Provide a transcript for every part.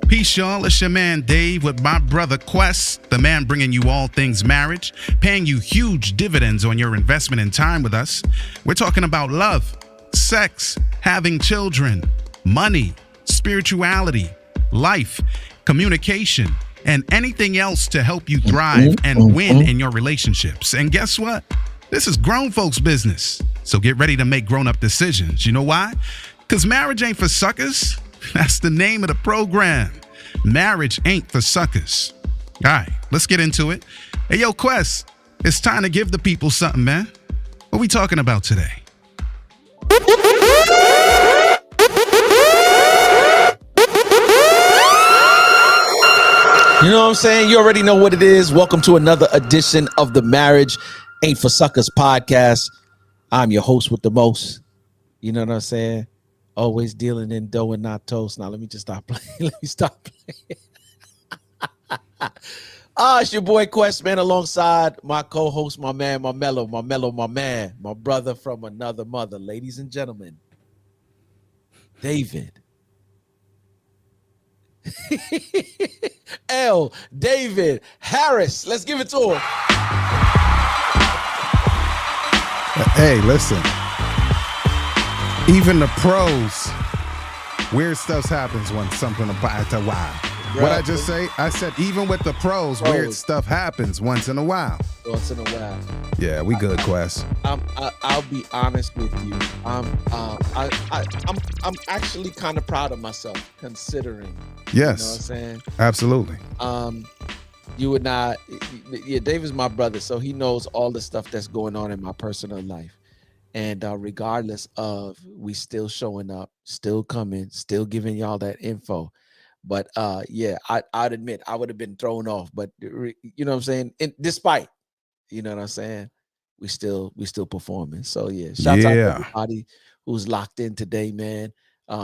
Peace, y'all. It's your man Dave with my brother Quest, the man bringing you all things marriage, paying you huge dividends on your investment in time with us. We're talking about love, sex, having children, money, spirituality, life, communication, and anything else to help you thrive and win in your relationships. And guess what? This is grown folks' business. So get ready to make grown-up decisions. You know why? Because marriage ain't for suckers. That's the name of the program. Marriage ain't for suckers. All right, let's get into it. Hey, yo, Quest, it's time to give the people something, man. What we talking about today? You know what I'm saying? You already know what it is. Welcome to another edition of the Marriage Ain't for Suckers podcast. I'm your host with the most. You know what I'm saying? Always dealing in dough and not toast. Now, let me just stop playing. Let me stop playing. It's your boy Quest, man, alongside my co-host, my man, my mellow, my man, my brother from another mother. Ladies and gentlemen, David. David Harris. Let's give it to him. Hey, listen. Even the pros, weird stuff happens when something about a while. What I just say? I said even with the pros, weird stuff happens once in a while. Once in a while. Yeah, we good, Quest. I'll be honest with you. I'm actually kind of proud of myself considering. Yes. You know what I'm saying? Absolutely. You and I, yeah, David's my brother, so he knows all the stuff that's going on in my personal life. And regardless of, we still showing up, still coming, still giving y'all that info. But yeah, I'd admit I would have been thrown off. But you know what I'm saying? Despite, you know what I'm saying? We still performing. So yeah, shouts out to everybody who's locked in today, man.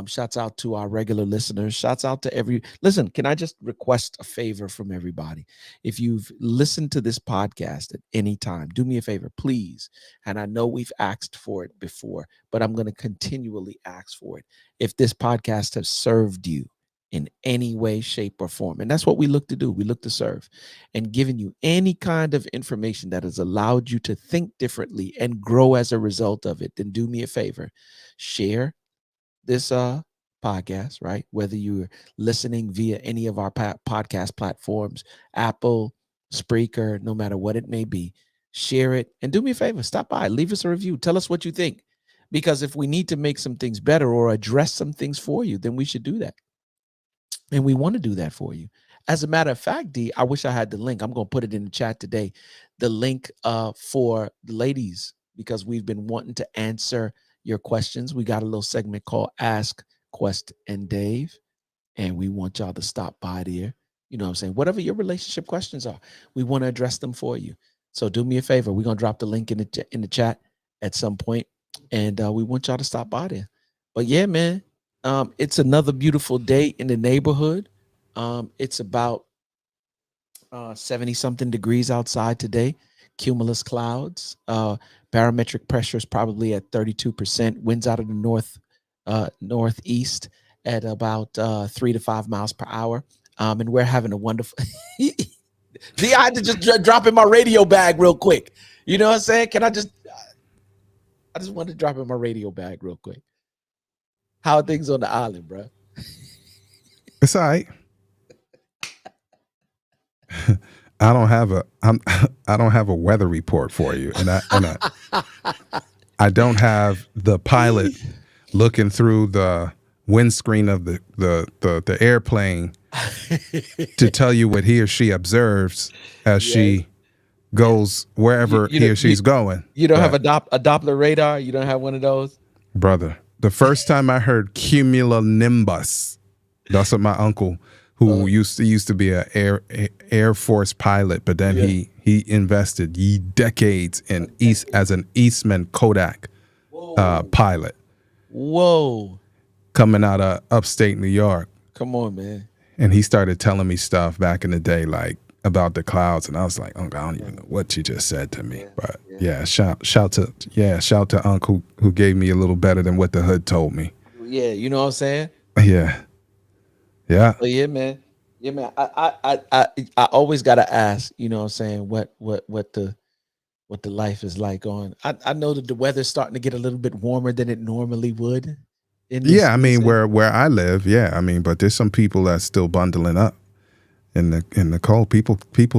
Shouts out to our regular listeners. Shouts out to listen, can I just request a favor from everybody? If you've listened to this podcast at any time, do me a favor, please. And I know we've asked for it before, but I'm going to continually ask for it. If this podcast has served you in any way, shape, or form, and that's what we look to do. We look to serve and giving you any kind of information that has allowed you to think differently and grow as a result of it, then do me a favor, share this podcast, right? Whether you're listening via any of our podcast platforms, Apple, Spreaker, no matter what it may be, share it and do me a favor, stop by, leave us a review, tell us what you think. Because if we need to make some things better or address some things for you, then we should do that. And we want to do that for you. As a matter of fact, D, I wish I had the link. I'm going to put it in the chat today. The link for the ladies, because we've been wanting to answer your questions. We got a little segment called Ask Quest and Dave, and we want y'all to stop by there. You know what I'm saying? Whatever your relationship questions are, we want to address them for you. So do me a favor. We're going to drop the link in the chat at some point, and we want y'all to stop by there. But yeah, man, it's another beautiful day in the neighborhood. It's about 70-something degrees outside today. Cumulus clouds. Barometric pressure is probably at 32%. Winds out of the northeast at about 3 to 5 miles per hour. And we're having a wonderful. I had to just drop in my radio bag real quick. You know what I'm saying? I just wanted to drop in my radio bag real quick. How are things on the island, bro? It's all right. I don't have a weather report for you, and I don't have the pilot looking through the windscreen of the airplane to tell you what he or she observes as she goes wherever he or she's going. You don't have a Doppler radar? You don't have one of those? Brother, the first time I heard cumulonimbus, that's what my uncle, who used to be an Air Force pilot, but then he invested decades in as an Eastman Kodak pilot. Whoa. Coming out of upstate New York. Come on, man. And he started telling me stuff back in the day, like about the clouds, and I was like, "Uncle, I don't even know what you just said to me." But shout to Uncle who gave me a little better than what the hood told me. Yeah, you know what I'm saying? Yeah. Yeah. Oh yeah, man. Yeah, man. I always gotta ask, you know what I'm saying, what the life is like on. I know that the weather's starting to get a little bit warmer than it normally would in this Yeah, I mean season. where I live, yeah. I mean, but there's some people that's still bundling up in the cold. People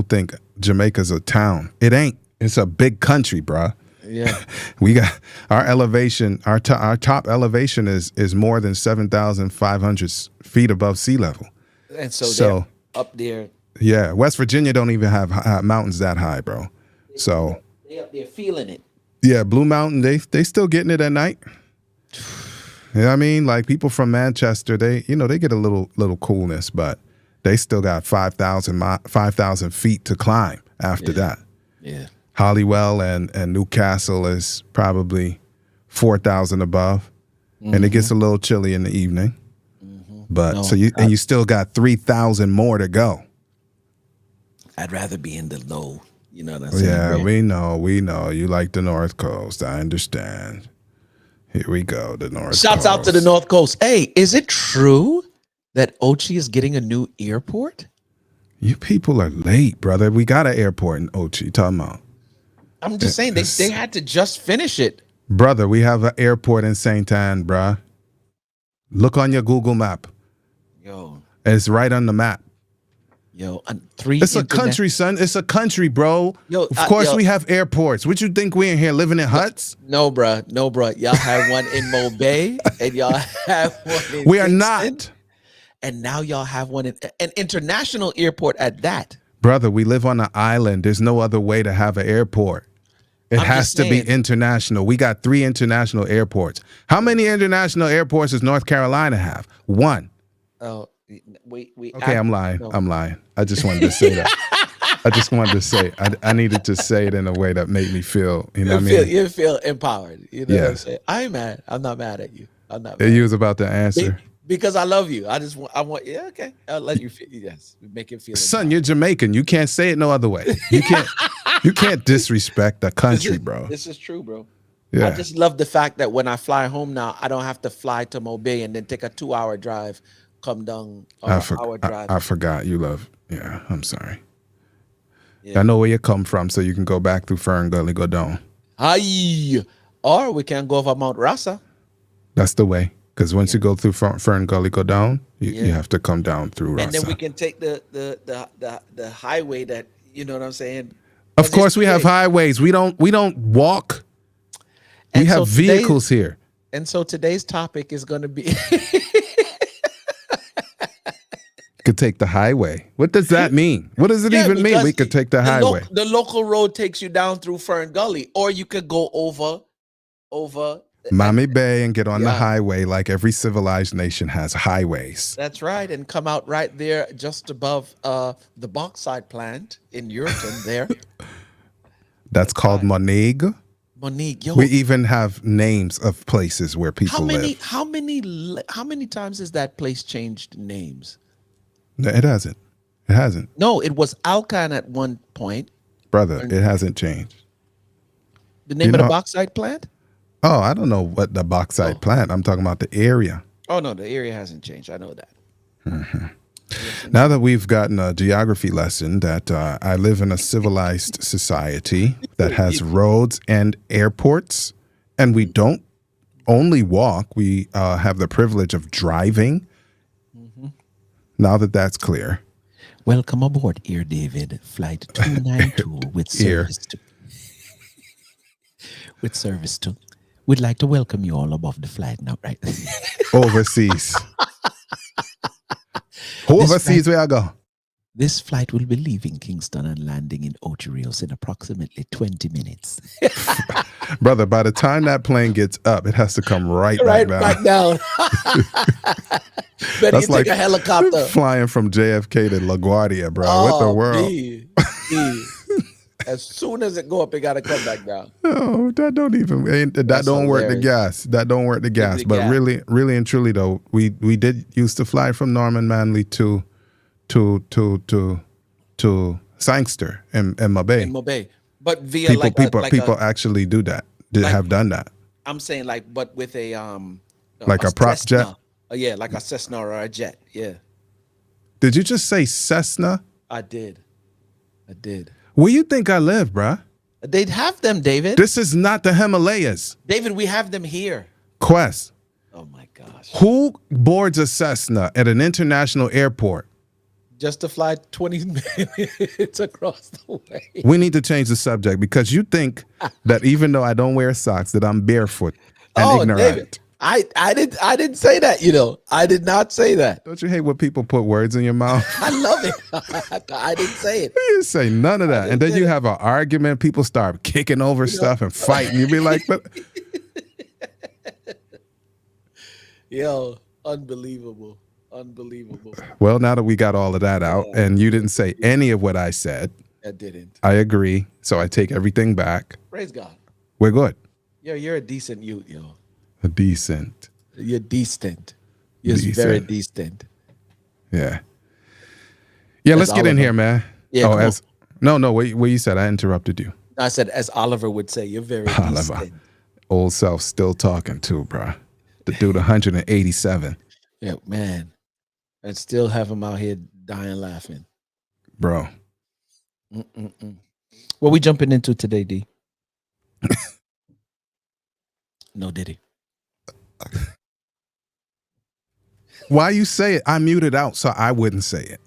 think Jamaica's a town. It ain't. It's a big country, bruh. Yeah. We got our elevation. Our top elevation is more than 7,500 feet above sea level. And so, So they're up there. yeah, West Virginia don't even have mountains that high, bro. So They up there feeling it. yeah, Blue Mountain, they still getting it at night. You know what I mean? Like people from Manchester, they get a little coolness, but they still got 5,000 feet to climb after that. Yeah. Hollywell and Newcastle is probably 4,000 above, and it gets a little chilly in the evening. But No, you still got 3,000 more to go. I'd rather be in the low. You know what I'm saying? Yeah, Where- we know you like the North Coast. I understand. Here we go, the North. Shouts out to the North Coast. Hey, is it true that Ochi is getting a new airport? You people are late, brother. We got an airport in Ochi. Talking about, I'm just saying they had to just finish it. brother. We have an airport in Saint Anne, bruh. Look on your Google map. Yo, It's right on the map. three. It's a country, son. It's a country, bro. Yo, of course yo. we have airports. What you think we in here living in huts? No, bruh. Y'all have one in Mo Bay, and y'all have one in We are Kingston, not. and now y'all have one in an international airport at that. Brother, we live on an island. There's no other way to have an airport. It I'm has just to be saying. international. We got 3 international airports. How many international airports does North Carolina have? 1. Oh, we. Okay, I'm lying. no. I'm lying. I just wanted to say that. I just wanted to say I needed to say it in a way that made me feel, you know what I mean? You feel empowered. You know what I'm Yes. saying? I ain't mad. I'm not mad at you. I'm not mad. You was about to answer. Because I love you. I want. Yeah, okay. I'll let you feel. Yes, make it feel. Son, you're Jamaican. You can't say it no other way. You can't disrespect the country, bro. This is true, bro. Yeah. I just love the fact that when I fly home now, I don't have to fly to Mobay and then take a 2-hour drive, come down, or an hour drive. I forgot you love. Yeah, I'm sorry. Yeah. I know where you come from, so you can go back through Fern Gully, go down. Aye. Or we can go over Mount Rasa. That's the way. Because once you go through Fern Gully, go down, you Yeah. have to come down through And then Rasa. we can take the highway that, you know what I'm saying? Of 'Cause course, it's we have big. highways. We don't walk. We And have so today- vehicles here. And so today's topic is going to be Could take the highway. What does that mean? What does it Yeah, even mean? because We could take the highway. The local road takes you down through Fern Gully, or you could go over. Miami Bay and get on the Yeah. highway like every civilized nation has highways. That's right, and come out right there, just above the bauxite plant in Yurton. There, That's called Monig. Monique. Yo, We even have names of places where people live. how many times has that place changed names? No, it hasn't. It hasn't. No, it was Alcan at one point. Brother, it hasn't changed. The name You of the know- bauxite plant? Oh, I don't know what the bauxite plant. I'm talking about the area. Oh no, the area hasn't changed. I know that. Now that we've gotten a geography lesson that I live in a civilized society that has roads and airports, and we don't only walk, we have the privilege of driving. Now that that's clear. Welcome aboard, Air David, flight 292 with service to. With service to. We'd like to welcome you all above the flight now, right? Overseas. Overseas, where I go? This flight will be leaving Kingston and landing in Ocho Rios in approximately 20 minutes. Brother, by the time that plane gets up, it has to come right Right back down. back down. Better That's you like take a helicopter. flying from JFK to LaGuardia, bro. What the world? B. As soon as it go up, it got to come back down. Oh, that don't even that That's don't work the hilarious. gas. That don't work the gas. the But gas. really and truly though, we did used to fly from Norman Manley to Sangster in Mabay. In Mobay. But via People actually do that. Have done that. I'm saying but with a Like a prop jet? Cessna. Yeah, like a Cessna or a jet. Yeah. Did you just say Cessna? I did. Where you think I live, bruh? They'd have them, David. This is not the Himalayas. David, we have them here. Quest, Oh my gosh. who boards a Cessna at an international airport? Just to fly 20 minutes across the way. We need to change the subject because you think that even though I don't wear socks, that I'm barefoot and ignorant. David, I didn't say that, I did not say that. Don't you hate when people put words in your mouth? I love it. I didn't say it. You didn't say none of that. And then you have an argument. People start kicking over stuff and fighting. You be like, but Yo, unbelievable. well, now that we got all of that out and you didn't say any of what I said, I didn't. I agree. So I take everything back. Praise God. We're good. Yo, you're a decent youth, yo. Decent. You're decent. You're very decent. Yeah. Yeah, let's As get in Oliver. here, man. Yeah, come on. No, what you said, I interrupted you. I said, as Oliver would say, you're very Oliver. decent. Old self still talking too, bro. The dude 187. Yeah, man. And still have him out here dying laughing. Bro. What we jumping into today, D? No Diddy. Why you say it? I muted out so I wouldn't say it.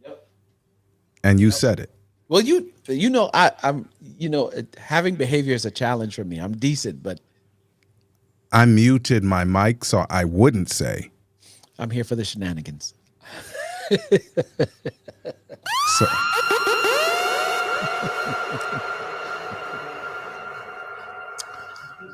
Yep. And you said it. Well, I'm having behavior is a challenge for me. I'm decent, but I muted my mic so I wouldn't say. I'm here for the shenanigans. So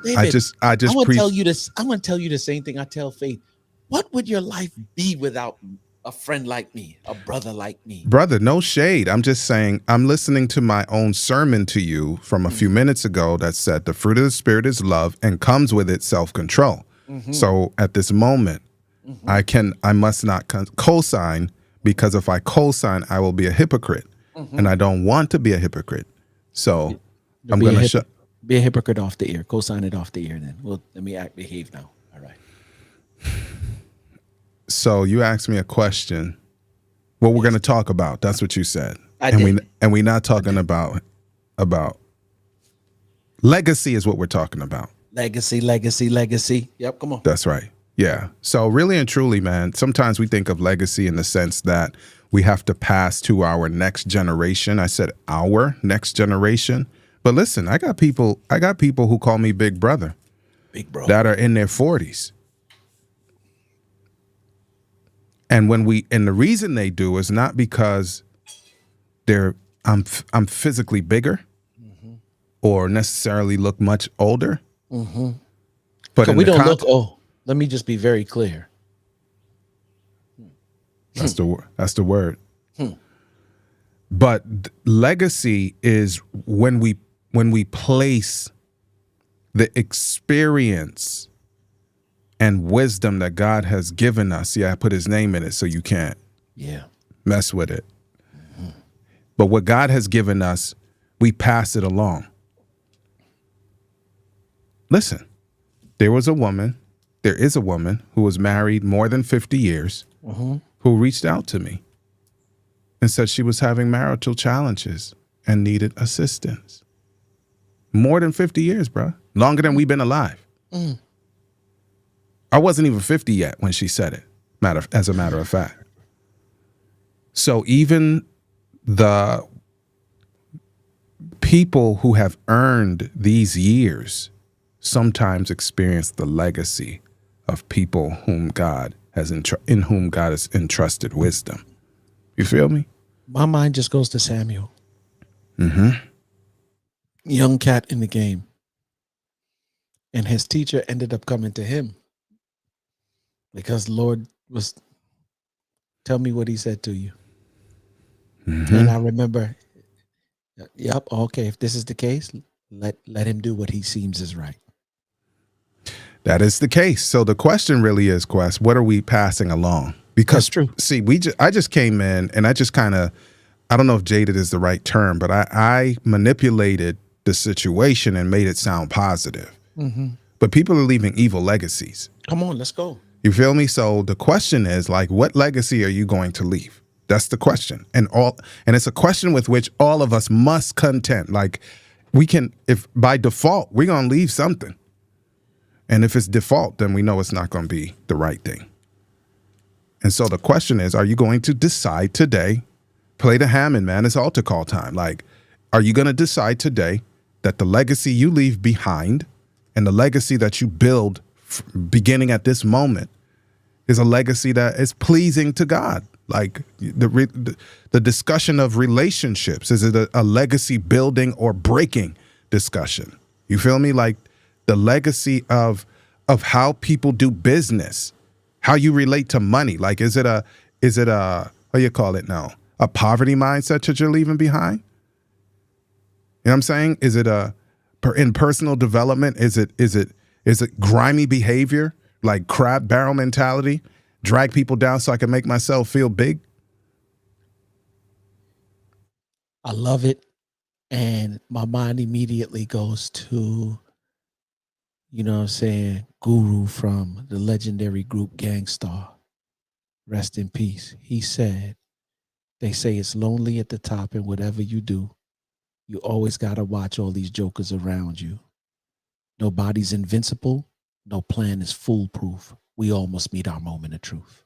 David, I just I want to pre- tell you this. I want to tell you the same thing I tell Faith. What would your life be without a friend like me, a brother like me? Brother, no shade. I'm just saying I'm listening to my own sermon to you from a few minutes ago that said the fruit of the Spirit is love and comes with it self-control. So at this moment, I must not co-sign, because if I co-sign, I will be a hypocrite. And I don't want to be a hypocrite. So I'm going to shut. Be a hypocrite off the ear. Co-sign it off the ear then. Well, let me behave now. All right. So you asked me a question. What we're going to talk about. That's what you said. I did. We're not talking about legacy is what we're talking about. Legacy. Yep, come on. That's right. Yeah. So really and truly, man, sometimes we think of legacy in the sense that we have to pass to our next generation. I said our next generation. But listen, I got people who call me big brother. Big bro. That are in their 40s. And the reason they do is not because I'm physically bigger or necessarily look much older. But we don't look. Oh, let me just be very clear. That's the word. But legacy is when we place the experience and wisdom that God has given us. Yeah, I put his name in it so you can't mess with it. But what God has given us, we pass it along. Listen, there is a woman who was married more than 50 years who reached out to me and said she was having marital challenges and needed assistance. More than 50 years, bro. Longer than we've been alive. I wasn't even 50 yet when she said it, as a matter of fact. So even the people who have earned these years sometimes experience the legacy of people whom God has in whom God has entrusted wisdom. You feel me? My mind just goes to Samuel. Young cat in the game. And his teacher ended up coming to him because the Lord was, tell me what he said to you. And I remember, yep, okay, if this is the case, let him do what he seems is right. That is the case. So the question really is, Quest, what are we passing along? Because That's true. See, I just came in and I just kind of, I don't know if jaded is the right term, but I manipulated the situation and made it sound positive. But people are leaving evil legacies. Come on, let's go. You feel me? So the question is, like, what legacy are you going to leave? That's the question. And it's a question with which all of us must contend. Like, we can, if by default, we're going to leave something. And if it's default, then we know it's not going to be the right thing. And so the question is, are you going to decide today, play the Hammond, man, it's altar call time. Like, are you going to decide today that the legacy you leave behind and the legacy that you build beginning at this moment is a legacy that is pleasing to God? Like the discussion of relationships, is it a legacy building or breaking discussion? You feel me? Like the legacy of how people do business, how you relate to money. Like, is it a what do you call it now? A poverty mindset that you're leaving behind? You know what I'm saying? Is it in personal development? Is it grimy behavior, like crab barrel mentality? Drag people down so I can make myself feel big? I love it. And my mind immediately goes to, you know what I'm saying, Guru from the legendary group Gang Starr. Rest in peace. He said, they say it's lonely at the top, and whatever you do, you always got to watch all these jokers around you. Nobody's invincible. No plan is foolproof. We all must meet our moment of truth.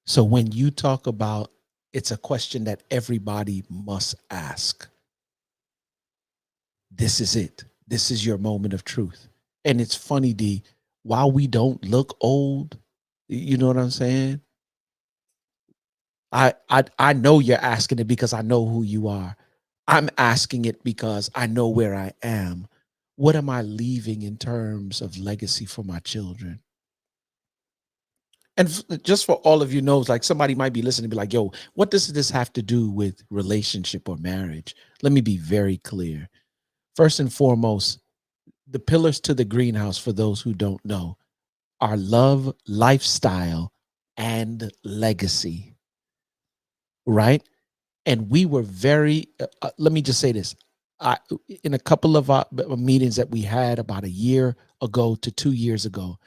So when you talk about, it's a question that everybody must ask. This is it. This is your moment of truth. And it's funny, D, while we don't look old, you know what I'm saying? I know you're asking it because I know who you are. I'm asking it because I know where I am. What am I leaving in terms of legacy for my children? And just for all of you knows, like somebody might be listening and be like, yo, what does this have to do with relationship or marriage? Let me be very clear. First and foremost, the pillars to the greenhouse, for those who don't know, are love, lifestyle, and legacy, right? And we were very, let me just say this. In a couple of meetings that we had about a year ago to 2 years ago,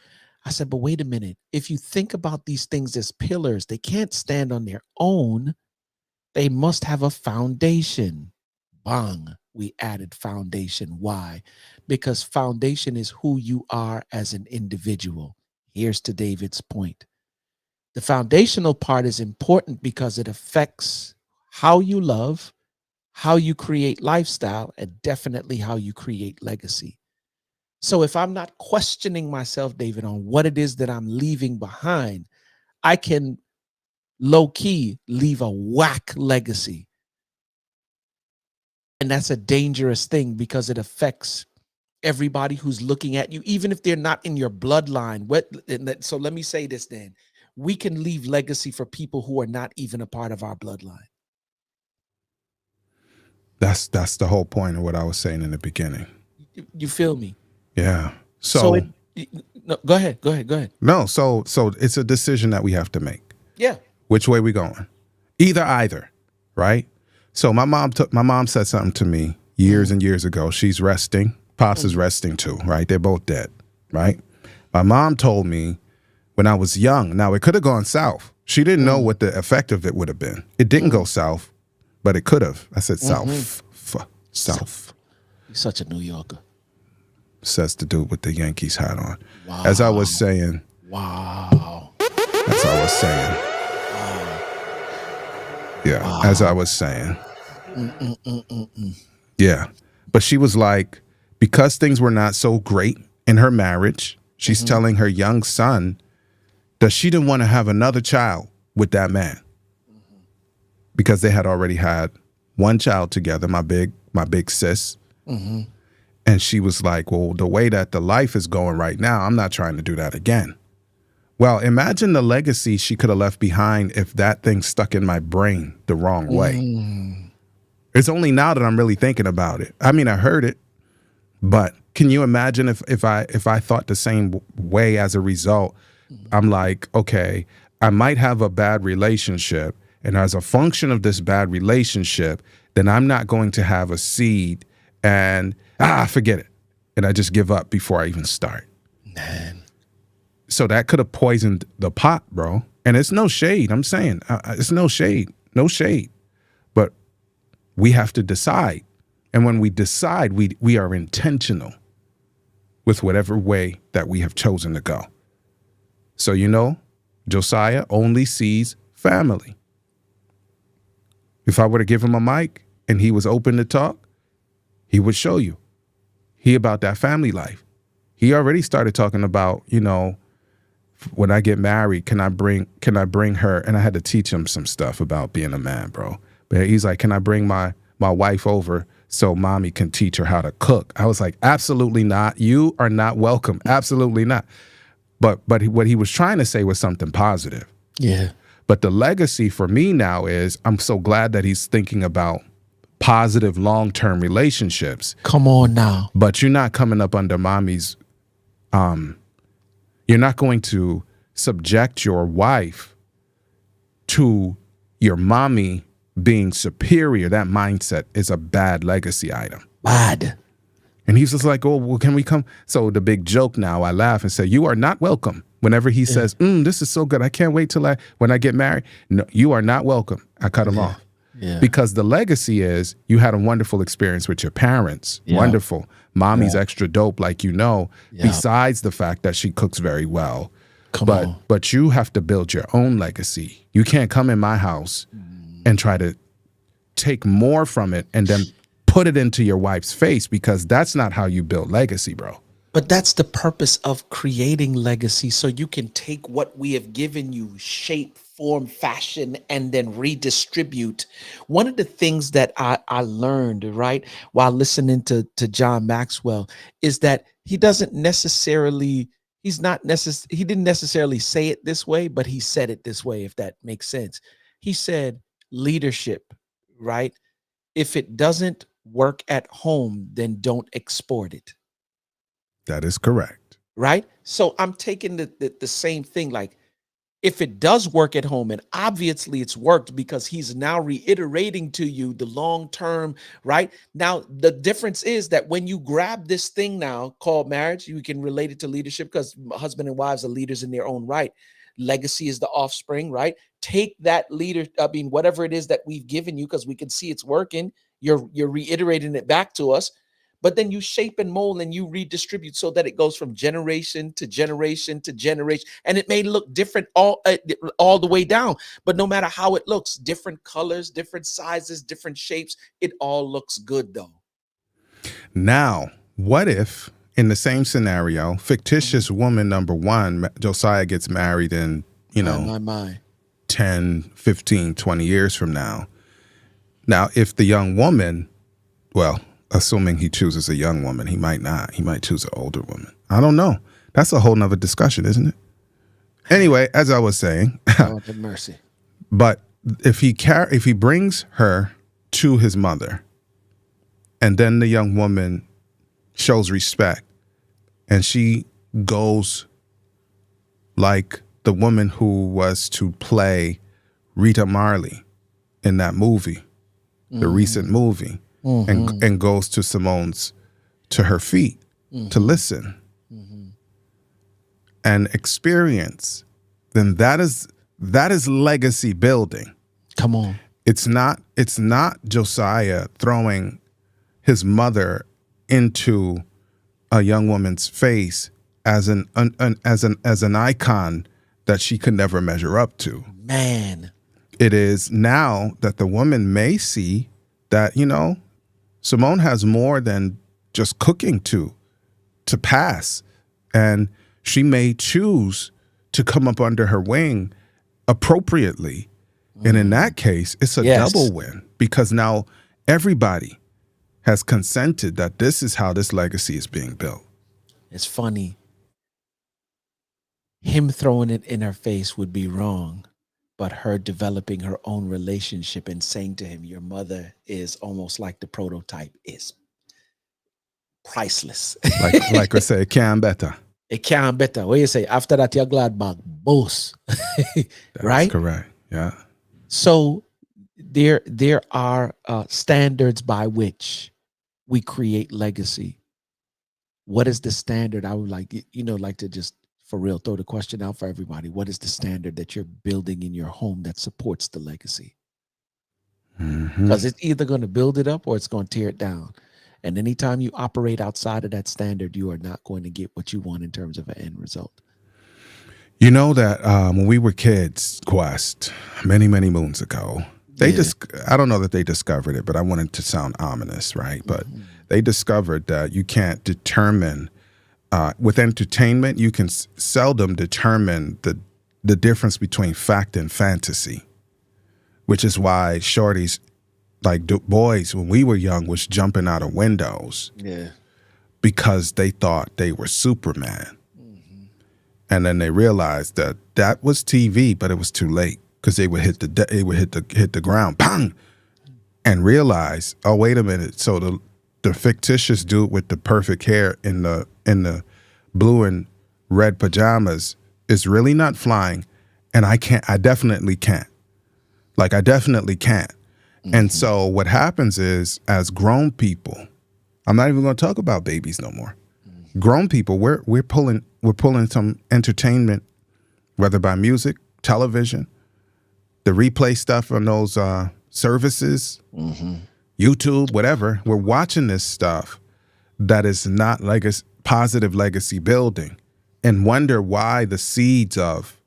I said, but wait a minute. If you think about these things as pillars, they can't stand on their own. They must have a foundation. Bang, we added foundation. Why? Because foundation is who you are as an individual. Here's to David's point. The foundational part is important because it affects how you love, how you create lifestyle, and definitely how you create legacy. So if I'm not questioning myself, David, on what it is that I'm leaving behind, I can low-key leave a whack legacy. And that's a dangerous thing because it affects everybody who's looking at you, even if they're not in your bloodline. So let me say this then. We can leave legacy for people who are not even a part of our bloodline. That's the whole point of what I was saying in the beginning. You feel me? Yeah. No, go ahead. No, so it's a decision that we have to make. Yeah. Which way we going? Either, right? So my mom said something to me years and years ago. She's resting. Pops is resting too, right? They're both dead, right? My mom told me when I was young, now it could have gone south. She didn't know what the effect of it would have been. It didn't go south, but it could have. I said south. You're such a New Yorker. Says the dude with the Yankees hat on. Wow. As I was saying. Wow. As I was saying. Yeah, wow. As I was saying. Yeah. But she was like, because things were not so great in her marriage, she's telling her young son that she didn't want to have another child with that man. Because they had already had one child together, my big sis. And she was like, well, the way that the life is going right now, I'm not trying to do that again. Well, imagine the legacy she could have left behind if that thing stuck in my brain the wrong way. It's only now that I'm really thinking about it. I mean, I heard it, but can you imagine if I thought the same way as a result? I'm like, okay, I might have a bad relationship, and as a function of this bad relationship, then I'm not going to have a seed, and forget it. And I just give up before I even start. Man. So that could have poisoned the pot, bro. And it's no shade. I'm saying it's no shade, no shade. But we have to decide. And when we decide, we are intentional with whatever way that we have chosen to go. So, Josiah only sees family. If I were to give him a mic and he was open to talk, he would show you. He about that family life. He already started talking about, when I get married, can I bring her? And I had to teach him some stuff about being a man, bro. But he's like, can I bring my wife over so mommy can teach her how to cook? I was like, absolutely not. You are not welcome. Absolutely not. But what he was trying to say was something positive. Yeah. But the legacy for me now is I'm so glad that he's thinking about positive long-term relationships. Come on now. But you're not coming up under mommy's, you're not going to subject your wife to your mommy being superior. That mindset is a bad legacy item. Bad. And he's just like, oh, well, can we come? So the big joke now, I laugh and say, you are not welcome. Whenever he says, this is so good, I can't wait till when I get married. No, you are not welcome. I cut him off. Yeah. Because the legacy is you had a wonderful experience with your parents. Yeah. Wonderful. Mommy's Yeah. extra dope, like Yeah. besides the fact that she cooks very well. Come on. But you have to build your own legacy. You can't come in my house and try to take more from it and then put it into your wife's face, because that's not how you build legacy, bro. But that's the purpose of creating legacy, so you can take what we have given you, shape, form, fashion, and then redistribute. One of the things that I learned, right, while listening to John Maxwell is that he didn't necessarily say it this way, but he said it this way, if that makes sense. He said, leadership, right? If it doesn't work at home, then don't export it. That is correct. Right? So I'm taking the same thing. Like, if it does work at home, and obviously it's worked because he's now reiterating to you the long term, right? Now, the difference is that when you grab this thing now called marriage, you can relate it to leadership, because husband and wives are leaders in their own right. Legacy is the offspring, right? Take that whatever it is that we've given you, because we can see it's working. You're reiterating it back to us. But then you shape and mold and you redistribute so that it goes from generation to generation to generation. And it may look different all the way down, but no matter how it looks, different colors, different sizes, different shapes, it all looks good though. Now, what if in the same scenario, fictitious woman number one, Josiah gets married in, My. 10, 15, 20 years from now. Now, if the young woman, well, assuming he chooses a young woman, he might not. He might choose an older woman. I don't know. That's a whole nother discussion, isn't it? Anyway, as I was saying, God have mercy. But if he brings her to his mother, and then the young woman shows respect, and she goes like the woman who was to play Rita Marley in that movie, the recent movie, and goes to to her feet to listen and experience, then that is legacy building. Come on. It's not Josiah throwing his mother into a young woman's face as an icon that she could never measure up to. Man. It is now that the woman may see that, Simone has more than just cooking to pass. And she may choose to come up under her wing appropriately. And in that case, it's a double win, because now everybody has consented that this is how this legacy is being built. It's funny. Him throwing it in her face would be wrong, but her developing her own relationship and saying to him, your mother is almost like the prototype, is priceless. Like I say, it can better. It can better. What you say? After that, you're glad back, boss. Right? That's correct. Yeah. So there are standards by which we create legacy. What is the standard? I would like to just for real, throw the question out for everybody. What is the standard that you're building in your home that supports the legacy? Because it's either going to build it up or it's going to tear it down. And anytime you operate outside of that standard, you are not going to get what you want in terms of an end result. You know that when we were kids, Quest, many, many moons ago, they I don't know that they discovered it, but I wanted to sound ominous, right? But they discovered that you can't determine, with entertainment, you can seldom determine the difference between fact and fantasy, which is why shorties, like boys when we were young, was jumping out of windows because they thought they were Superman. And then they realized that that was TV, but it was too late because they would hit the ground, bang, and realize, oh, wait a minute. So the fictitious dude with the perfect hair in the blue and red pajamas is really not flying, and I definitely can't. Like, I definitely can't. And so what happens is, as grown people, I'm not even going to talk about babies no more. Grown people, we're pulling some entertainment, whether by music, television, the replay stuff on those services, YouTube, whatever. We're watching this stuff that is not positive legacy building, and wonder why the seeds of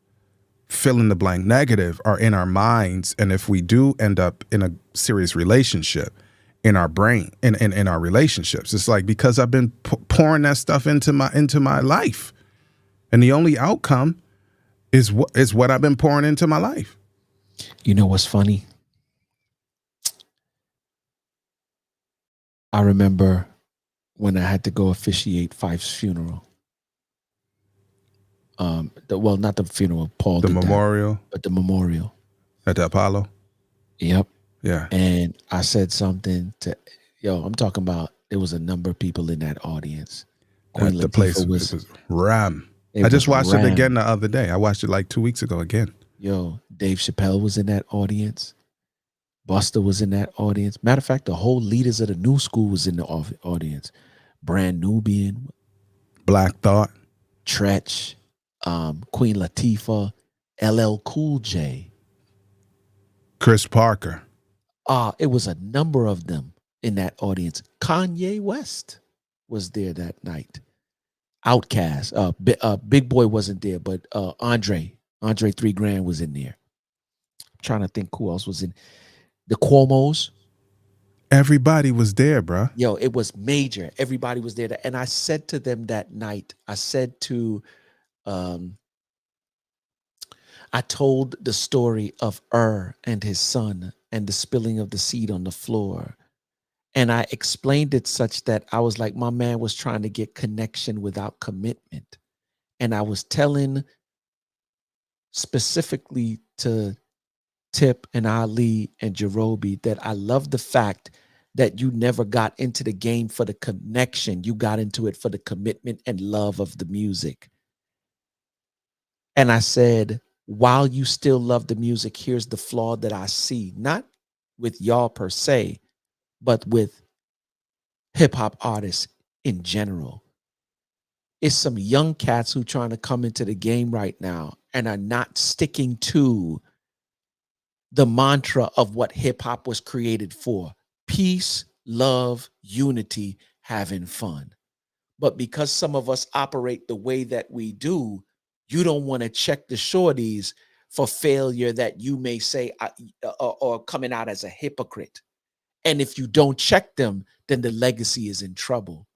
fill in the blank negative are in our minds. And if we do end up in a serious relationship, in our brain, in our relationships, it's like, because I've been pouring that stuff into my life, and the only outcome is what I've been pouring into my life. You know what's funny? I remember when I had to go officiate Fife's funeral. Not the funeral, Paul. The memorial, but the memorial at the Apollo. Yep. Yeah. And I said something to, I'm talking about, there was a number of people in that audience. The place was ram. I just watched it again the other day. I watched it like 2 weeks ago again. Dave Chappelle was in that audience. Buster was in that audience. Matter of fact, the whole leaders of the new school was in the audience. Brand Nubian, Black Thought, Tretch, Queen Latifah, LL Cool J, Chris Parker. It was a number of them in that audience. Kanye West was there that night. Outkast, Big Boy wasn't there, but Andre 3 Grand was in there. I'm trying to think who else was in. The Cuomos. Everybody was there, bro. It was major. Everybody was there. And I said to them that night, I told the story of and his son and the spilling of the seed on the floor. And I explained it such that I was like, my man was trying to get connection without commitment. And I was telling specifically to Tip and Ali and Jerobi that I love the fact that you never got into the game for the connection. You got into it for the commitment and love of the music. And I said, while you still love the music, here's the flaw that I see, not with y'all per se, but with hip hop artists in general. It's some young cats who trying to come into the game right now and are not sticking to the mantra of what hip hop was created for: peace, love, unity, having fun. But because some of us operate the way that we do, you don't want to check the shorties for failure that you may say or coming out as a hypocrite. And if you don't check them, then the legacy is in trouble.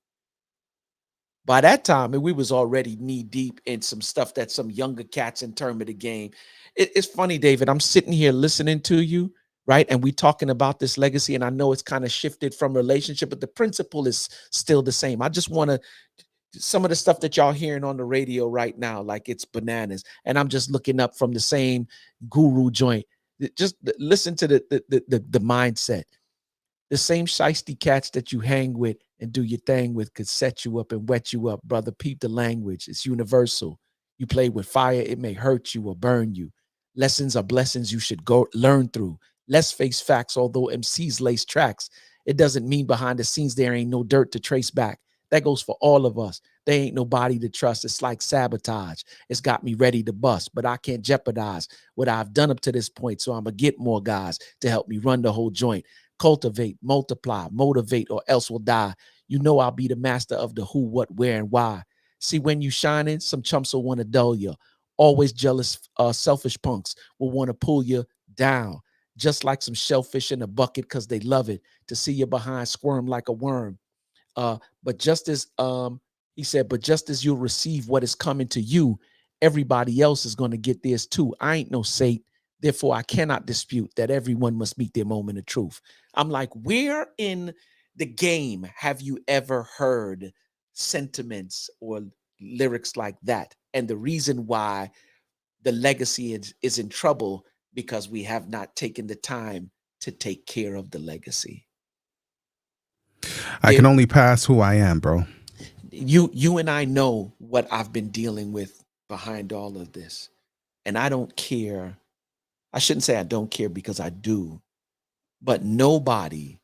By that time, we was already knee deep in some stuff that some younger cats in terms of the game. It's funny, David, I'm sitting here listening to you, right? And we talking about this legacy, and I know it's kind of shifted from relationship, but the principle is still the same. I just want to, some of the stuff that y'all hearing on the radio right now, like it's bananas. And I'm just looking up from the same guru joint. Just listen to the mindset. The same shiesty cats that you hang with and do your thing with could set you up and wet you up, brother. Peep the language. It's universal. You play with fire, it may hurt you or burn you. Lessons are blessings you should go learn through. Let's face facts, although MCs lace tracks, it doesn't mean behind the scenes there ain't no dirt to trace back. That goes for all of us. There ain't nobody to trust. It's like sabotage. It's got me ready to bust, but I can't jeopardize what I've done up to this point. So I'm going to get more guys to help me run the whole joint. Cultivate, multiply, motivate, or else will die. You know I'll be the master of the who, what, where, and why. See, when you shining, some chumps will want to dull you. Always jealous, selfish punks will want to pull you down. Just like some shellfish in a bucket because they love it to see you behind squirm like a worm. But just as he said, but just as you'll receive what is coming to you, everybody else is going to get theirs too. I ain't no saint. Therefore, I cannot dispute that everyone must meet their moment of truth. I'm like, where in the game have you ever heard sentiments or lyrics like that? And the reason why the legacy is in trouble because we have not taken the time to take care of the legacy. I can only pass who I am, bro. You and I know what I've been dealing with behind all of this. And I don't care. I shouldn't say I don't care because I do. But nobody,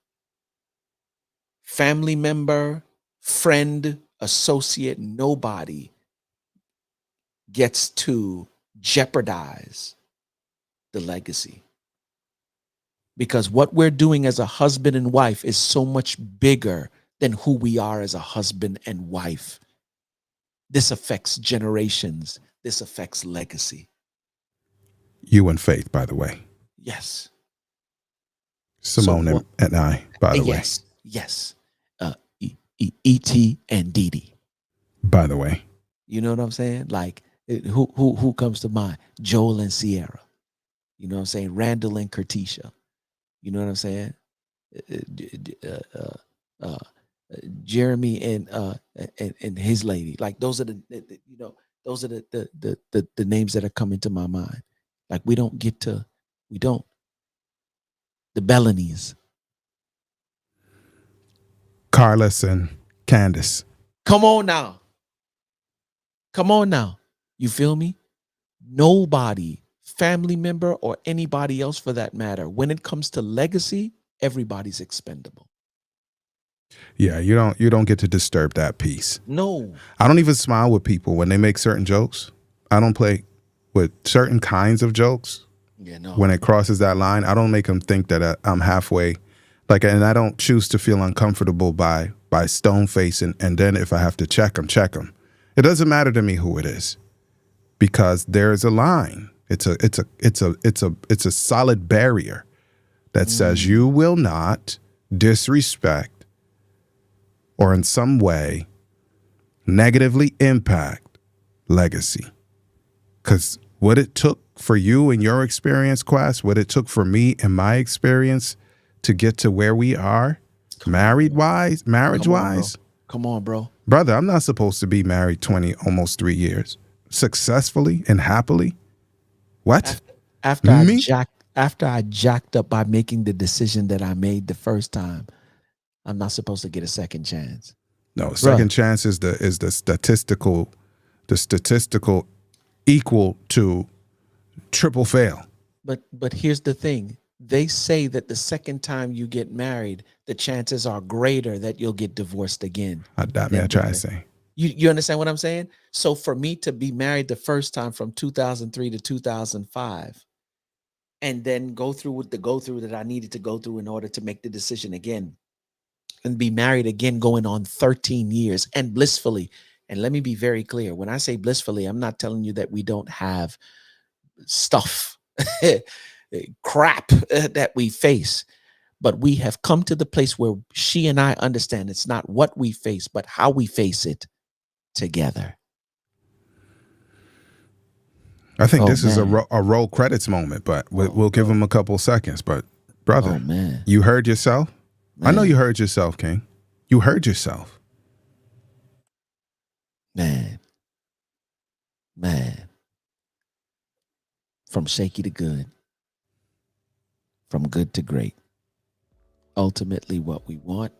family member, friend, associate, nobody gets to jeopardize the legacy. Because what we're doing as a husband and wife is so much bigger than who we are as a husband and wife. This affects generations. This affects legacy. You and Faith, by the way. Yes. Simone and I, by the way. Yes. E.T. and Dee Dee. By the way. You know what I'm saying? Like, who comes to mind? Joel and Sierra. You know what I'm saying? Randall and Kertisha. You know what I'm saying? Jeremy and his lady. Like, those are those are the names that are coming to my mind. Like, we don't. The Bellanys. Carlos and Candace. Come on now. You feel me? Nobody, family member or anybody else for that matter, when it comes to legacy, everybody's expendable. Yeah, you don't get to disturb that piece. No. I don't even smile with people when they make certain jokes. I don't play with certain kinds of jokes. Yeah, no. When it crosses that line, I don't make them think that I'm halfway. Like, and I don't choose to feel uncomfortable by stone face, and then if I have to check them. It doesn't matter to me who it is, because there's a line. It's a solid barrier that says you will not disrespect or in some way negatively impact legacy. Because what it took for you in your experience, Quest, what it took for me in my experience to get to where we are, marriage-wise. Come on, bro. Brother, I'm not supposed to be married almost 3 years, successfully and happily. What? After I jacked up by making the decision that I made the first time, I'm not supposed to get a second chance. No, second chance is the statistical equal to triple fail. But here's the thing. They say that the second time you get married, the chances are greater that you'll get divorced again. I try to say. You understand what I'm saying? So for me to be married the first time from 2003 to 2005, and then go through that I needed to go through in order to make the decision again, and be married again going on 13 years and blissfully. And let me be very clear. When I say blissfully, I'm not telling you that we don't have stuff, crap that we face. But we have come to the place where she and I understand it's not what we face, but how we face it together. I think this is a roll credits moment, but we'll give him a couple seconds. But brother, you heard yourself? Man. I know you heard yourself, King. You heard yourself. Man. From shaky to good. From good to great. Ultimately, what we want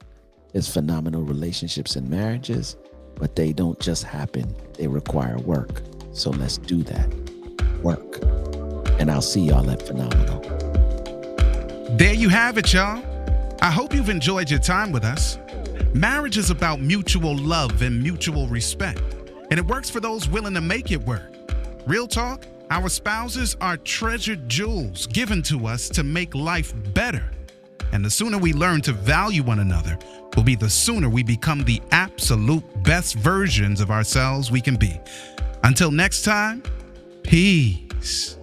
is phenomenal relationships and marriages, but they don't just happen. They require work. So let's do that. Work. And I'll see y'all at Phenomenal. There you have it, y'all. I hope you've enjoyed your time with us. Marriage is about mutual love and mutual respect, and it works for those willing to make it work. Real talk, our spouses are treasured jewels given to us to make life better. And the sooner we learn to value one another will be the sooner we become the absolute best versions of ourselves we can be. Until next time, peace.